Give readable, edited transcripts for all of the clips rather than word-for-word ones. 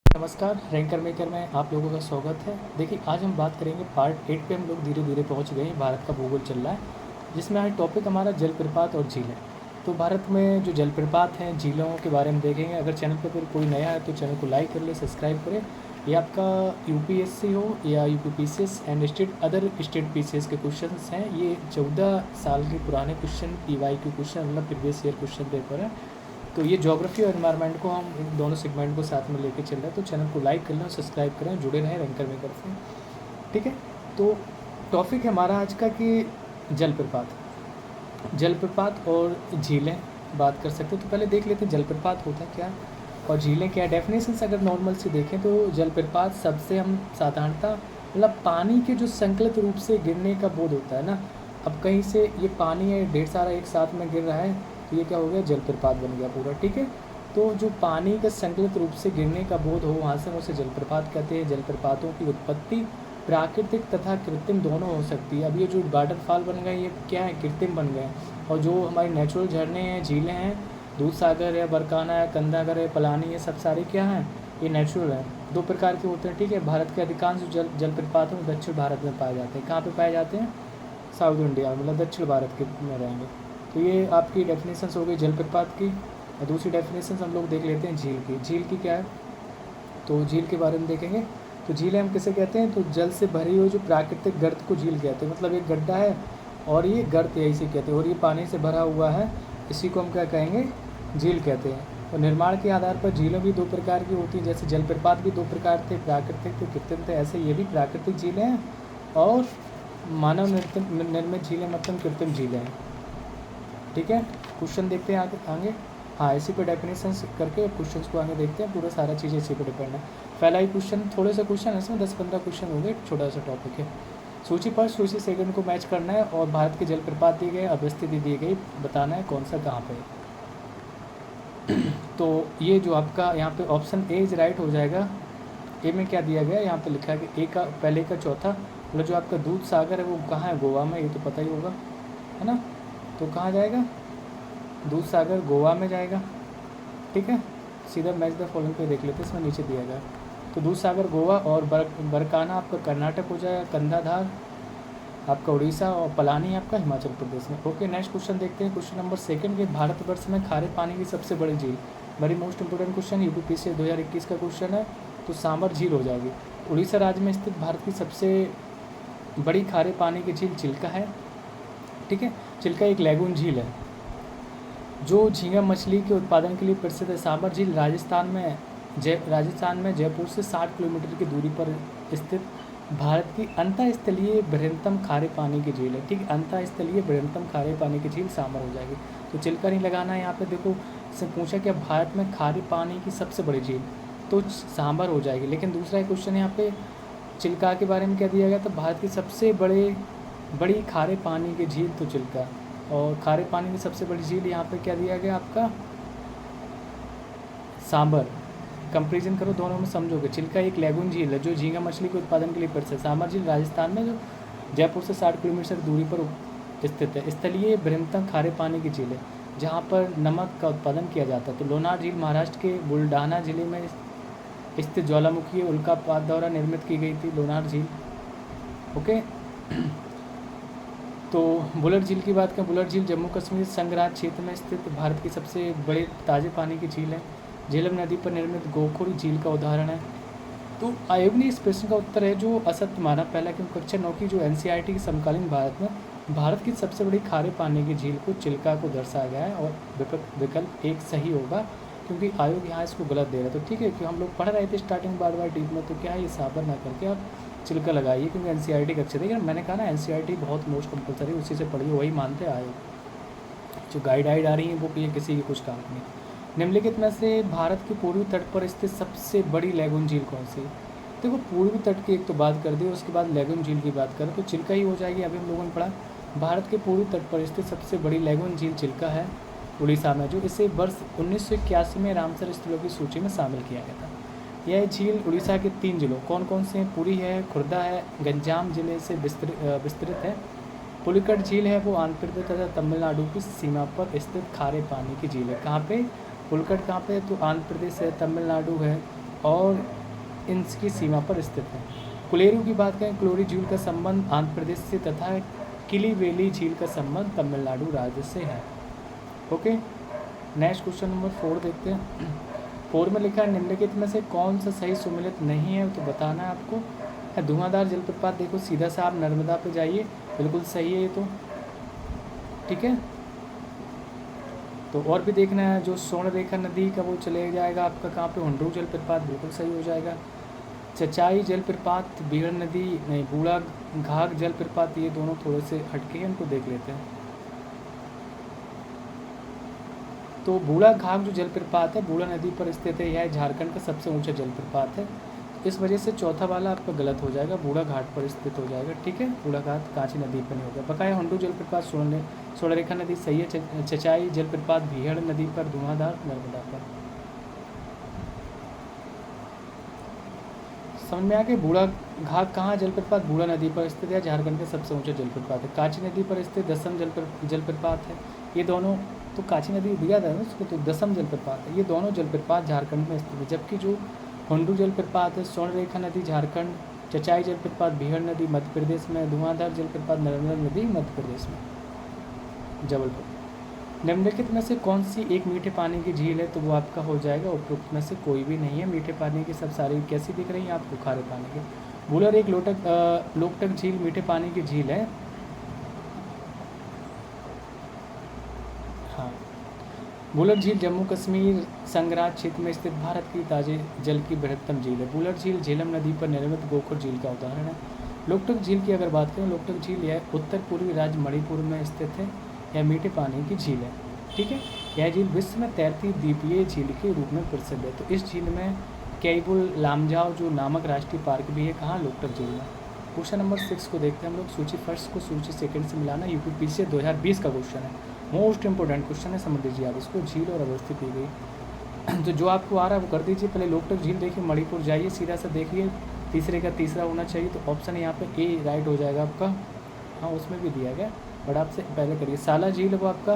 नमस्कार, ranker maker में आप लोगों का स्वागत है। देखिए, आज हम बात करेंगे पार्ट 8 पे। हम लोग धीरे धीरे पहुंच गए हैं। भारत का भूगोल चल रहा है, जिसमें आज टॉपिक हमारा जलप्रपात और झीलें। तो भारत में जो जलप्रपात हैं, झीलों के बारे में देखेंगे। अगर चैनल पर कोई नया है तो चैनल को लाइक कर ले, सब्सक्राइब करें। ये आपका यूपीएससी हो या UPPCS and other state PCS के क्वेश्चन हैं। ये 14 साल के पुराने क्वेश्चन, पीवाईक्यू क्वेश्चन, मतलब प्रीवियस ईयर क्वेश्चन पेपर है। तो ये ज्योग्राफी और एनवायरनमेंट को हम दोनों सेगमेंट को साथ में लेके चल रहे हैं। तो चैनल को लाइक कर लें, सब्सक्राइब करें, जुड़े रहें रैंकर मेकर से। ठीक है, तो टॉपिक है हमारा आज का कि जलप्रपात और झीलें बात कर सकते हैं। तो पहले देख लेते हैं जलप्रपात होता है क्या और झीलें क्या। डेफिनेशन से अगर नॉर्मल से देखें तो जलप्रपात सबसे हम साधारणतः मतलब पानी के जो संकलित रूप से गिरने का बोध होता है ना। अब कहीं से ये पानी है ढेर सारा एक साथ में गिर रहा है, तो ये क्या हो गया, जलप्रपात बन गया पूरा। ठीक है, तो जो पानी का संकलित रूप से गिरने का बोध हो, वहाँ से उसे जलप्रपात कहते हैं। जलप्रपातों की उत्पत्ति प्राकृतिक तथा कृत्रिम दोनों हो सकती है। अब ये जो वाटरफॉल बन गए, ये क्या है, कृत्रिम बन गए। और जो हमारी नेचुरल झरने हैं, झीलें हैं, दूध सागर है, बरकाना है, कंदागर है, पलानी है, सब सारे क्या हैं, ये नेचुरल हैं। दो प्रकार के होते हैं। ठीक है, भारत के अधिकांश जलप्रपात में दक्षिण भारत में पाए जाते हैं। कहाँ पे पाए जाते हैं, साउथ इंडिया, मतलब दक्षिण भारत के में रहेंगे। तो ये आपकी डेफिनेशंस हो गई जलप्रपात की। और दूसरी डेफिनेशंस हम लोग देख लेते हैं झील की। झील की क्या है, तो झील के बारे में देखेंगे। तो झीलें हम किसे कहते हैं, तो जल से भरी हुई जो प्राकृतिक गर्त को झील कहते हैं। मतलब एक गड्ढा है और ये गर्त है, इसे कहते हैं, और ये पानी से भरा हुआ है, इसी को हम क्या कहेंगे, झील कहते हैं। और निर्माण के आधार पर झीलें भी दो प्रकार की होती हैं। जैसे जलप्रपात भी दो प्रकार थे, प्राकृतिक थे, कृत्रिम थे। ऐसे ये भी प्राकृतिक झीलें हैं और मानव निर्मित झीलें, मतलब कृत्रिम झीलें हैं। ठीक है, क्वेश्चन देखते हैं आगे। हाँ, इसी पर डेफिनेशन करके क्वेश्चंस को आगे देखते हैं। पूरा सारा चीज़ इसी पर डिपेंड है। पहला ही क्वेश्चन, थोड़े से क्वेश्चन है इसमें, 10-15 क्वेश्चन हो गए, छोटा सा टॉपिक है। सूची पर सूची सेकंड को मैच करना है और भारत के जलप्रपात दिए गए, अवस्थिति दी गई, बताना है कौन सा कहाँ पे है। तो ये जो आपका यहाँ पे ऑप्शन ए इज राइट हो जाएगा। ए में क्या दिया गया, यहाँ पे लिखा है कि ए का पहले का चौथा, मतलब जो आपका दूध सागर है वो कहाँ है, गोवा में, ये तो पता ही होगा, है ना। तो कहाँ जाएगा, दूध सागर गोवा में जाएगा। ठीक है, सीधा मैच द फॉलोइंग पे देख लेते हैं, इसमें नीचे दिया गया। तो दूध सागर गोवा और बरकाना आपका कर्नाटक हो जाएगा, कंधाधार आपका उड़ीसा और पलानी आपका हिमाचल प्रदेश में। ओके, नेक्स्ट क्वेश्चन देखते हैं। क्वेश्चन नंबर सेकंड के भारतवर्ष में खारे पानी की सबसे बड़ी झील, very most important question, UPPCS 2021 का क्वेश्चन है। तो सांबर झील हो जाएगी। उड़ीसा राज्य में स्थित भारत की सबसे बड़ी खारे पानी की झील चिल्का है। ठीक है, चिल्का एक लैगून झील है जो झींगा मछली के उत्पादन के लिए प्रसिद्ध है। सांबर झील राजस्थान में जयपुर से 60 किलोमीटर की दूरी पर स्थित भारत की अंतःस्थलीय बृहत्तम खारे पानी की झील है। ठीक है, अंतःस्थलीय बृहत्तम खारे पानी की झील सांबर हो जाएगी। तो चिल्का नहीं लगाना है यहाँ पे। देखो, इससे पूछा कि भारत में खारे पानी की सबसे बड़ी झील, तो सांबर हो जाएगी। लेकिन दूसरा क्वेश्चन यहाँ पे चिल्का के बारे में क्या दिया गया, तो भारत की सबसे बड़ी खारे पानी की झील तो चिल्का, और खारे पानी की सबसे बड़ी झील यहाँ पे क्या दिया गया आपका, सांबर। कंपेरिजन करो दोनों में, समझोगे। चिल्का एक लैगून झील है जो झींगा मछली के उत्पादन के लिए प्रसिद्ध है। सांबर झील राजस्थान में जो जयपुर से 60 किलोमीटर दूरी पर स्थित है। स्थलीय बृहत्तम खारे पानी की झील है जहाँ पर नमक का उत्पादन किया जाता है। तो लोनार झील महाराष्ट्र के बुलढाना जिले में स्थित ज्वालामुखी उल्कापात द्वारा निर्मित की गई थी, लोनार झील। ओके, तो बुलर झील की बात करें। बुलर झील जम्मू कश्मीर संघराज क्षेत्र में स्थित भारत की सबसे बड़ी ताज़े पानी की झील है। झेलम नदी पर निर्मित गोखुर झील का उदाहरण है। तो आयोग ने इस प्रश्न का उत्तर है जो असत्य माना पहला, क्योंकि कक्षा 9 की जो एनसीईआरटी की समकालीन भारत की सबसे बड़ी खारे पानी की झील को चिल्का को दर्शाया गया है, और विकल्प एक सही होगा, क्योंकि आयोग यहाँ इसको गलत दे रहा है। तो ठीक है, कि हम लोग पढ़ रहे थे स्टार्टिंग बार डीप में, तो क्या है, ये साबर ना करके आप चिल्का लगाइए, क्योंकि एनसीईआरटी का अच्छे। देखिए, मैंने कहा ना, एनसीईआरटी बहुत मोस्ट कंपलसरी, उसी से पढ़िए, वही मानते आयोग। जो गाइड आ रही हैं वो ये किसी की कुछ काम नहीं। निम्नलिखित में से भारत के पूर्वी तट पर स्थित सबसे बड़ी लैगून झील कौन सी। देखो, पूर्वी तट की एक तो बात कर दी, उसके बाद लैगून झील की बात करें तो चिल्का ही हो जाएगी। अभी हम लोगों ने पढ़ा, भारत के पूर्वी तट पर स्थित सबसे बड़ी लैगून झील चिल्का है, उड़ीसा में, जो इसे वर्ष 1981 में रामसर स्थलों की सूची में शामिल किया गया था। यह झील उड़ीसा के 3 जिलों कौन कौन से हैं, पुरी है, खुर्दा है, गंजाम जिले से विस्तृत है। पुलिकट झील है वो आंध्र प्रदेश तथा तमिलनाडु की सीमा पर स्थित खारे पानी की झील है। कहाँ पे, पुलिकट कहाँ पे है, तो आंध्र प्रदेश है, तमिलनाडु है, और इंच की सीमा पर स्थित है। कोलेरू की बात करें, कोलेरू झील का संबंध आंध्र प्रदेश से तथा किलीवेली झील का संबंध तमिलनाडु राज्य से है। ओके, नेक्स्ट क्वेश्चन नंबर 4 देखते हैं। 4 में लिखा है निम्नलिखित में से कौन सा सही सुमेलित नहीं है, तो बताना है आपको। धुआंधार जलप्रपात, देखो सीधा सा आप नर्मदा पे जाइए, बिल्कुल सही है ये तो, ठीक है। तो और भी देखना है, जो स्वर्णरेखा नदी का वो चले जाएगा आपका कहाँ पे, हुंडरू जलप्रपात, बिल्कुल सही हो जाएगा। चचाई जलप्रपात, बीहड़ नदी नहीं, बूढ़ा घाघ जलप्रपात, ये दोनों थोड़े से हटके हैं, इनको देख लेते हैं। तो बूढ़ा घाघ जो जलप्रपात है बूढ़ा नदी पर स्थित है, यह झारखंड का सबसे ऊंचा जलप्रपात है। इस वजह से चौथा वाला आपका गलत हो जाएगा, बूढ़ा घाट पर स्थित हो जाएगा, ठीक है। बूढ़ा घाट कांची नदी पर नहीं होगा। बकाया हुंडरू जलप्रपात स्वर्णरेखा नदी सही है। चचाई जलप्रपात बीहड़ नदी पर, धुआंधार नर्मदा पर। समझ में आ गया। बूढ़ा घाट कहाँ जलप्रपात, बूढ़ा नदी पर स्थित है, झारखंड का सबसे ऊंचा जलप्रपात है। कांची नदी पर स्थित दसम जलप्रपात है। ये दोनों, तो कांची नदी दिया था ना उसको, तो दसम जलप्रपात है। ये दोनों जलप्रपात झारखंड में स्थित है। जबकि जो हुंडरू जलप्रपात है, स्वर्णरेखा नदी झारखंड, चचाई जलप्रपात बीहड़ नदी मध्य प्रदेश में, धुआंधार जलप्रपात नर्मदा नदी मध्य प्रदेश में, जबलपुर। निम्नलिखित में से कौन सी एक मीठे पानी की झील है, तो वो आपका हो जाएगा उपरोक्त में से कोई भी नहीं है। मीठे पानी की सब सारी कैसी दिख रही हैं आपको, खारे पानी की। वुलर एक लोकटक झील मीठे पानी की झील है। हाँ, वुलर झील जम्मू कश्मीर संघराज क्षेत्र में स्थित भारत की ताजे जल की बृहत्तम झील है। वुलर झील झेलम नदी पर निर्मित गोखुर झील का उदाहरण है। लोकटक झील की अगर बात करें, लोकटक झील यह उत्तर पूर्वी राज्य मणिपुर में स्थित है। यह मीठे पानी की झील है, ठीक है। यह झील विश्व में तैरती द्वीपीय झील के रूप में प्रसिद्ध है। तो इस झील में केबुल लामजाओ जो नामक राष्ट्रीय पार्क भी है, कहाँ, लोकटक झील में। क्वेश्चन नंबर 6 को देखते हैं हम लोग। सूची फर्स्ट को सूची सेकंड से मिलाना, यूपीपीसीएस 2020 का क्वेश्चन है, मोस्ट इंपॉर्टेंट क्वेश्चन है, समझ लीजिए आप इसको। झील और अवस्थित दी गई, तो जो आपको आ रहा है वो कर दीजिए। पहले लोकटक झील देखिए, मणिपुर जाइए, सीधा सा देखिए, तीसरे का तीसरा होना चाहिए, तो ऑप्शन यहाँ पे ए राइट हो जाएगा आपका। हाँ, उसमें भी दिया गया, बट आपसे पहले करिए। साला झील वो आपका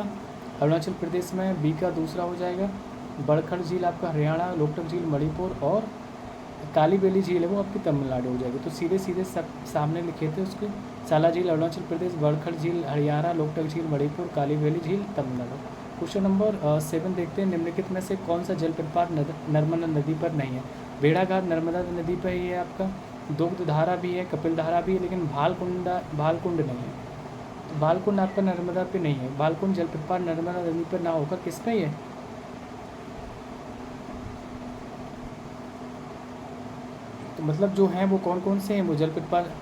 अरुणाचल प्रदेश में, बी का दूसरा हो जाएगा। बड़खड़ झील आपका हरियाणा, लोकटक झील मणिपुर, और काली बेली झील है वो आपकी तमिलनाडु हो जाएगी। तो सीधे सीधे सब सामने लिखे थे उसके, साला झील अरुणाचल प्रदेश, बड़खड़ झील हरियाणा, लोकटक झील मणिपुर, काली बेली झील तमिलनाडु। क्वेश्चन नंबर 7 देखते हैं। निम्नलिखित में से कौन सा जलप्रपात नर्मदा नदी पर नहीं है। भेड़ाघाट नर्मदा नदी पर ही है आपका, दुग्धधारा भी है, कपिलधारा भी है, लेकिन भालकुंड नहीं है। तो भालकुंड आपका नर्मदा पे नहीं है। भालकुंड जलप्रपात नर्मदा नदी पर ना होकर किस पे है, तो मतलब जो हैं वो कौन कौन से हैं, वो जलप्रपात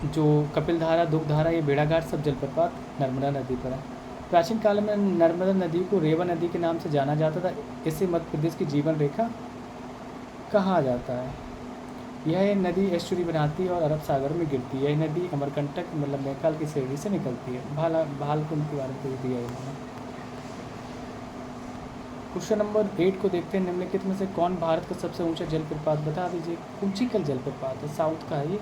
जो कपिलधारा, दुग्धधारा, ये भेड़ाघाट सब जलप्रपात नर्मदा नदी पर है। प्राचीन काल में नर्मदा नदी को रेवा नदी के नाम से जाना जाता था। इसे मध्य प्रदेश की जीवन रेखा कहा जाता है। यह नदी एस्चुरी बनाती है और अरब सागर में गिरती है। यह नदी अमरकंटक मतलब मैकाल की श्रेणी से निकलती है। भालकुंड के बारे में दिया है इन्होंने। क्वेश्चन नंबर 8 को देखते हैं। निम्नलिखित में से कौन भारत का सबसे ऊंचा जलप्रपात, बता दीजिए। कुचिकल जलप्रपात है, साउथ का है ये।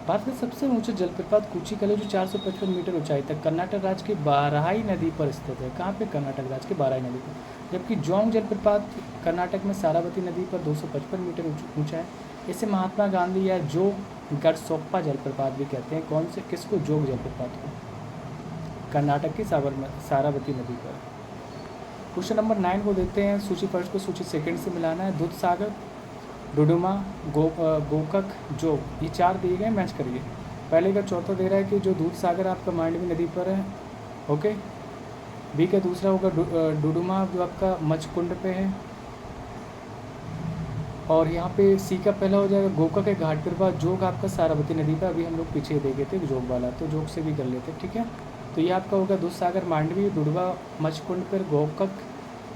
भारत का सबसे ऊंचा जलप्रपात कुचिकल है, जो 455 मीटर ऊंचाई तक कर्नाटक राज्य की बाराही नदी पर स्थित है। कहाँ पे, कर्नाटक राज्य की बाराही नदी पर। जबकि जोंग जलप्रपात कर्नाटक में सारावती नदी पर 255 मीटर ऊंचा है। इसे महात्मा गांधी या जोग गढ़सोप्पा जलप्रपात भी कहते हैं। कौन से, किसको, जोग जलप्रपात को, कर्नाटक की सारावती नदी पर। क्वेश्चन नंबर 9 को देखते हैं। सूची फर्स्ट को सूची सेकंड से मिलाना है। दूध सागर, डुडुमा, गोकक, जोग, ये 4 दिए गए, मैच करिए। पहले का चौथा दे रहा है कि जो दूध सागर आपका मांडवी नदी पर है, ओके। बी का दूसरा होगा डुडुमा जो आपका मचकुंड पे है, और यहाँ पे सी का पहला हो जाएगा गोकक है घाट पर पास, जोग आपका सारावती नदी पर। अभी हम लोग पीछे देखे थे जोग वाला, तो जोग से भी कर लेते, ठीक है। तो ये आपका होगा दूध सागर मांडवी, डुडवा मचकुंड पर, गोकक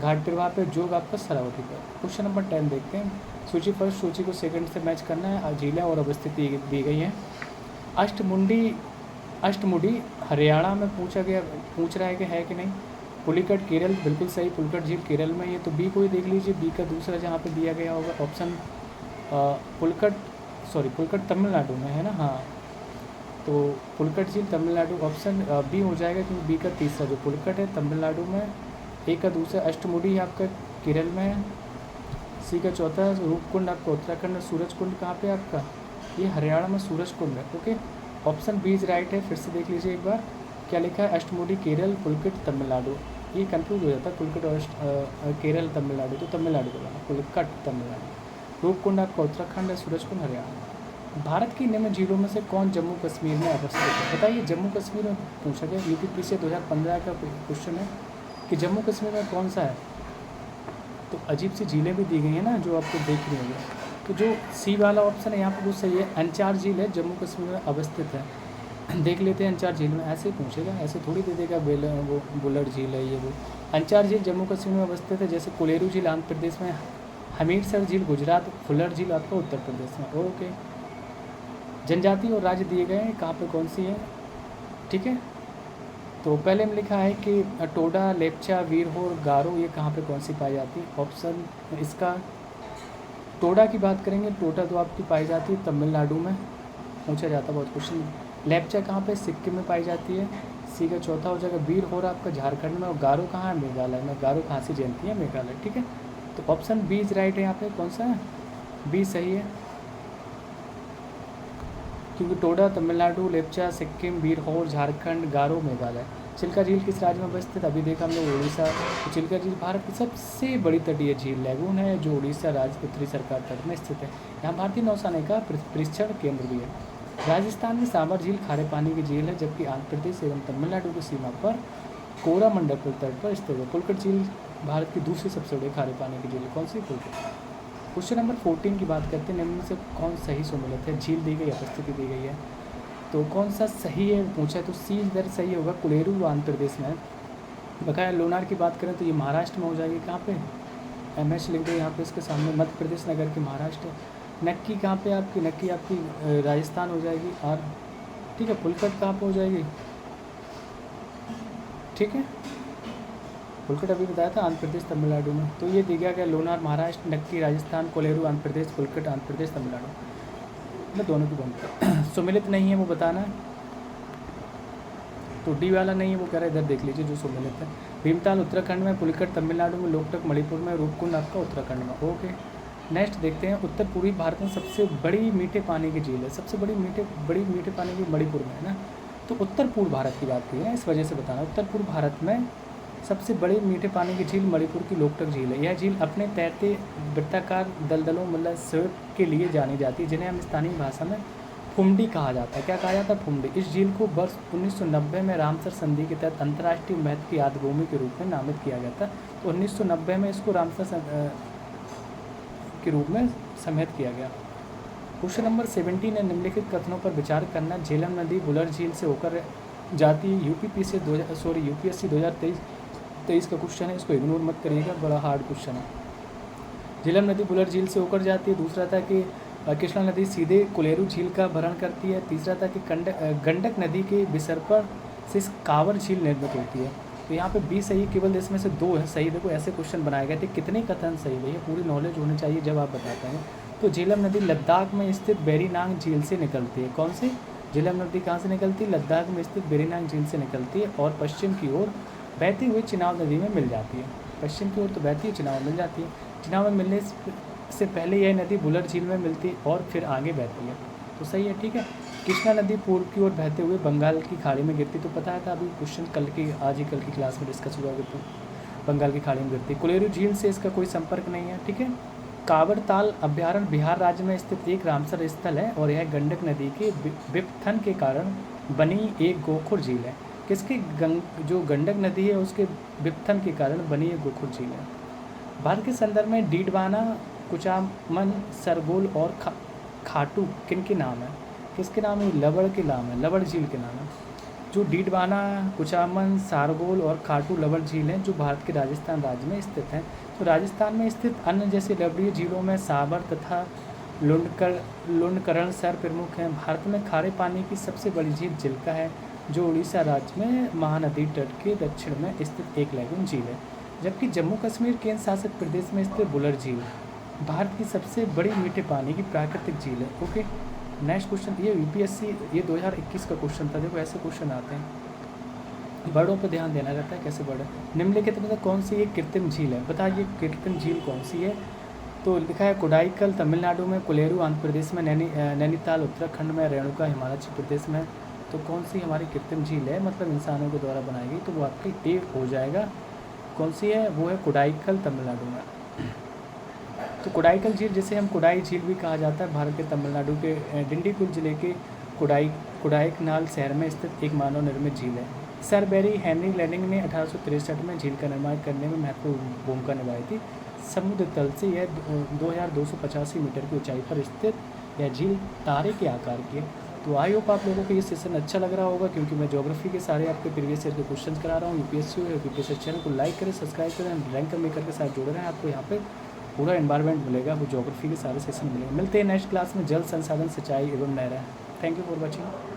घाट प्रवाह पर, जोग आपका सारावती पर। क्वेश्चन नंबर 10 देखते हैं। सूची फर्स्ट सूची को सेकंड से मैच करना है। जिले और अवस्थिति दी गई है। अष्टमुडी हरियाणा में पूछ रहा है कि है कि नहीं। पुलिकट केरल, बिल्कुल सही, पुलिकट झील केरल में ये, तो बी को ही देख लीजिए। बी का दूसरा जहाँ पे दिया गया होगा ऑप्शन पुलिकट तमिलनाडु में है ना, हाँ। तो पुलिकट झील तमिलनाडु, ऑप्शन बी हो जाएगा, क्योंकि बी का तीसरा जो पुलिकट है तमिलनाडु में, ए का दूसरा अष्टमुडी आपका केरल में है, सी का चौथा रूपकुंड आपका उत्तराखंड में, सूरजकुंड कहाँ पे आपका, ये हरियाणा में सूरजकुंड है। Okay, option B is right है। फिर से देख लीजिए एक बार क्या लिखा है, अष्टमुडी केरल, पुलकिट तमिलनाडु। ये कंफ्यूज हो जाता है, पुलकिट और केरल तमिलनाडु, तो तमिलनाडु बोला, पुलकट तमिलनाडु। रूपकुंड आपका उत्तराखंड है, सूरजकुंड हरियाणा। भारत की निम्न झीलों में से कौन जम्मू कश्मीर में अवस्थित है? बताइए, जम्मू कश्मीर में पूछा गया, यूपीपीसी 2015 का क्वेश्चन है कि जम्मू कश्मीर में कौन सा है। तो अजीब सी झीलें भी दी गई हैं ना जो आपको देख रही होंगे। तो जो सी वाला ऑप्शन है यहाँ पर वो सही है, अंचार झील है जम्मू कश्मीर में अवस्थित है। देख लेते हैं अंचार झील में, ऐसे ही पूछेगा, ऐसे थोड़ी दे देगा वो बुलर झील है ये वो। अंचार झील जम्मू कश्मीर में अवस्थित है, जैसे कोलेरू झील आंध्र प्रदेश में, हमीरसर झील गुजरात, फुलर झील आपका उत्तर प्रदेश में। ओके, जनजाति और राज्य दिए गए हैं, कहाँ पे कौन सी है, ठीक है। तो पहले में लिखा है कि टोडा, लेप्चा, वीरहोर, गारो, ये कहाँ पे कौन सी पाई जाती है। ऑप्शन इसका टोडा की बात करेंगे, टोडा तो आपकी पाई जाती है तमिलनाडु में, पूछा जाता है बहुत क्वेश्चन। लेप्चा कहाँ पे, सिक्किम में पाई जाती है। सी का चौथा हो जाएगा वीरहोर आपका झारखंड में, और गारो कहाँ है, मेघालय में। गारो कहाँ से जयंती है, मेघालय, ठीक है। तो ऑप्शन बी इज राइट है यहाँ पे, कौन सा है, बी सही है, क्योंकि टोडा तमिलनाडु, लेप्चा सिक्किम, वीरहोर झारखंड, गारो मेघालय। चिल्का झील किस राज्य में अवस्थित, अभी देखा हम लोग उड़ीसा। तो चिल्का झील भारत की सबसे बड़ी तटीय झील लैगून है जो उड़ीसा राज्य के उत्तरी सरकार तट में स्थित है। यहाँ भारतीय नौसेना का परीक्षण केंद्र भी है। राजस्थान में सांबर झील खारे पानी की झील है, जबकि आंध्र प्रदेश एवं तमिलनाडु की सीमा पर कोरामंडल तट पर स्थित है। पुलकट झील भारत की दूसरी सबसे बड़ी खारे पानी की झील है, कौन सी, पुलकट। क्वेश्चन नंबर 14 की बात करते हैं, निम्न में से कौन सही सुमेलित है। झील दी गई, उपस्थिति दी गई है, तो कौन सा सही है पूछा है, तो सी इधर सही होगा, कुलेरू आंध्र प्रदेश में। बकाया लोनार की बात करें तो ये महाराष्ट्र में हो जाएगी, कहाँ पे, MS लिख दो यहाँ पे इसके सामने, मध्य प्रदेश नगर की, महाराष्ट्र। नक्की कहाँ पे आपकी, नक्की आपकी राजस्थान हो जाएगी, और ठीक है। पुलकट कहाँ पे हो जाएगी, ठीक है, पुलकट अभी बताया था आंध्र प्रदेश तमिलनाडु में। तो ये दिया गया लोनार महाराष्ट्र, नक्की राजस्थान, कोलेरू आंध्र प्रदेश, पुलकट आंध्र प्रदेश तमिलनाडु, मतलब दोनों की बनती। सुमिलित नहीं है वो बताना है, तो डी वाला नहीं है वो कह रहा है, इधर देख लीजिए जो सुमिलित है। भीमताल उत्तराखंड में, पुलकट तमिलनाडु में, लोकटक मणिपुर में, रूपकुंड आपका उत्तराखंड में। ओके, नेक्स्ट देखते हैं, उत्तर पूर्वी भारत में सबसे बड़ी मीठे पानी की झील है, सबसे बड़ी मीठे पानी की मणिपुर में है ना। तो उत्तर पूर्व भारत की बात की है, इस वजह से बताना, उत्तर पूर्व भारत में सबसे बड़ी मीठे पानी की झील मणिपुर की लोकटक झील है। यह झील अपने तैरते वृत्ताकार दलदलों मतलब स्वेप के लिए जानी जाती है, जिन्हें हम स्थानीय भाषा में फुमडी कहा जाता है। क्या कहा जाता है, फुमडी। इस झील को वर्ष 1990 में रामसर संधि के तहत अंतर्राष्ट्रीय महत्व की यादभूमि के रूप में नामित किया गया था। तो 1990 में इसको रामसर के रूप में सम्मिलित किया गया। क्वेश्चन नंबर 17 है, निम्नलिखित कथनों पर विचार करना। झेलम नदी बुलर झील से होकर जाती है। यूपीएससी 2023 का क्वेश्चन है, इसको इग्नोर मत करिएगा, बड़ा हार्ड क्वेश्चन है। झेलम नदी बुलर झील से होकर जाती है। दूसरा था कि कृष्णा नदी सीधे कोलेरू झील का भरण करती है। तीसरा था कि गंडक नदी के विसर्पण से कांवर झील निर्मित होती है। तो यहाँ पे 20 सही, केवल इसमें से 2 है सही। देखो ऐसे क्वेश्चन बनाए गए थे, कितने कथन सही भैया, पूरी नॉलेज होनी चाहिए जब आप बताते हैं। तो झेलम नदी लद्दाख में स्थित बेरीनांग झील से निकलती है। कौन सी, झेलम नदी कहाँ से निकलती है, लद्दाख में स्थित बेरीनांग झील से निकलती है, और पश्चिम की ओर बहती हुई चिनाब नदी में मिल जाती है। पश्चिम की ओर तो बहती है, चिनाब मिल जाती है। चिनाब में मिलने से पहले यह नदी बुलर झील में मिलती है और फिर आगे बहती है, तो सही है, ठीक है। कृष्णा नदी पूर्व की ओर बहते हुए बंगाल की खाड़ी में गिरती, तो पता था अभी क्वेश्चन आज ही कल की क्लास में डिस्कस हुआ, तो बंगाल की खाड़ी में गिरती। कोलेरू झील से इसका कोई संपर्क नहीं है, ठीक है। कांवरताल अभ्यारण्य बिहार राज्य में स्थित एक रामसर स्थल है, और यह गंडक नदी के विपथन के कारण बनी एक गोखुर झील है। किसकी, जो गंडक नदी है उसके विपथन के कारण बनी एक गोखुर झील है। भारत के संदर्भ में डीडवाना, कुचामन, सरगोल और खाटू किन के नाम है, किसके नाम है, लवड़ के नाम है, लवड़ झील के नाम है। जो डीडवाना, कुचामन, सारगोल और खाटू लवड़ झील हैं जो भारत के राजस्थान राज्य में स्थित हैं। तो राजस्थान में स्थित अन्य जैसे लवड़ीय झीलों में साबर तथा लुंडकरण सर प्रमुख हैं। भारत में खारे पानी की सबसे बड़ी झील चिल्का है, जो उड़ीसा राज्य में महानदी तट के दक्षिण में स्थित एक लैगून झील है। जबकि जम्मू कश्मीर केंद्र शासित प्रदेश में स्थित बुलर झील भारत की सबसे बड़ी मीठे पानी की प्राकृतिक झील है। ओके, नेक्स्ट क्वेश्चन, ये यूपीएससी ये 2021 का क्वेश्चन था। देखो ऐसे क्वेश्चन आते हैं, बर्डों पर ध्यान देना रहता है, कैसे बर्ड है। निम्नलिखित में कौन सी एक कृत्रिम झील है, बताइए कृत्रिम झील कौन सी है। तो लिखा है कोडाईकल तमिलनाडु में, कोलेरू आंध्र प्रदेश में, नैनीताल उत्तराखंड में, रेणुका हिमाचल प्रदेश में। तो कौन सी हमारी कृत्रिम झील है, मतलब इंसानों के द्वारा बनाई गई, तो वो आपकी ए हो जाएगा। कौन सी है, वो है कोडाईकल तमिलनाडु में। तो कोडाईकल झील, जिसे हम कोडाई झील भी कहा जाता है, भारत के तमिलनाडु के डिंडीगुल जिले के कोडाईकनाल शहर में स्थित एक मानव निर्मित झील है। सर बेरी हेनरी लैंडिंग ने 1863 में झील का निर्माण करने में महत्वपूर्ण भूमिका निभाई थी। समुद्र तल से यह 2285 मीटर की ऊंचाई पर स्थित यह झील तारे के आकार की है। तो आई होप आप लोगों को ये सेशन अच्छा लग रहा होगा, क्योंकि मैं ज्योग्राफी के सारे आपके प्रीवियस ईयर के क्वेश्चन करा रहा हूँ। यूपीएससी और यूपीएससी चैनल को लाइक करें, सब्सक्राइब करें, रैंक मेकर के साथ जुड़ रहे हैं। आपको यहाँ पे पूरा एनवायरनमेंट मिलेगा, वो ज्योग्राफी के सारे सेशन मिलेंगे। मिलते हैं नेक्स्ट क्लास में, जल संसाधन, सिंचाई एवं नहरें। Thank you for watching.